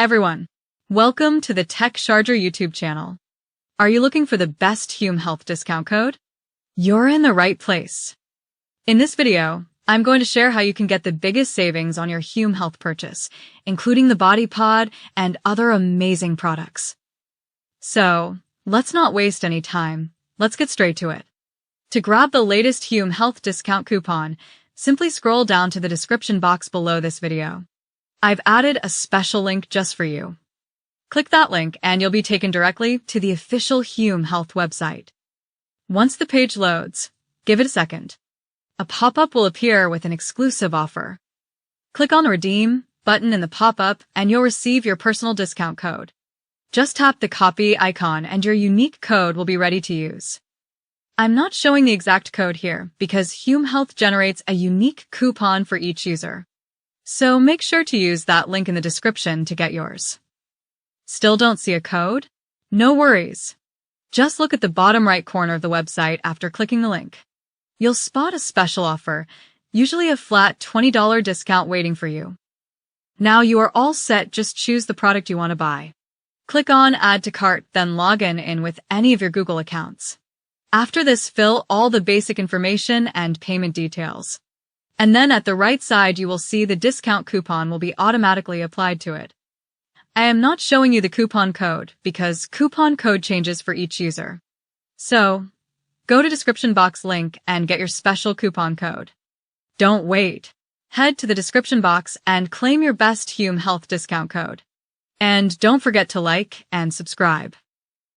everyone, welcome to the Tech Charger YouTube channel. Are you looking for the best Hume Health discount code? You're in the right place. In this video, I'm going to share how you can get the biggest savings on your Hume Health purchase, including the body pod and other amazing products. So, let's not waste any time. Let's get straight to it. To grab the latest Hume Health discount coupon, simply scroll down to the description box below this video. I've added a special link just for you. Click that link and you'll be taken directly to the official Hume Health website. Once the page loads, give it a second. A pop-up will appear with an exclusive offer. Click on the Redeem button in the pop-up and you'll receive your personal discount code. Just tap the copy icon and your unique code will be ready to use. I'm not showing the exact code here because Hume Health generates a unique coupon for each user. So make sure to use that link in the description to get yours. Still don't see a code? No worries. Just look at the bottom right corner of the website after clicking the link. You'll spot a special offer, usually a flat $20 discount waiting for you. Now you are all set, just choose the product you want to buy. Click on Add to Cart, then log in with any of your Google accounts. After this, fill all the basic information and payment details. And then at the right side, you will see the discount coupon will be automatically applied to it. I am not showing you the coupon code because coupon code changes for each user. So, go to description box link and get your special coupon code. Don't wait. Head to the description box and claim your best Hume Health discount code. And don't forget to like and subscribe.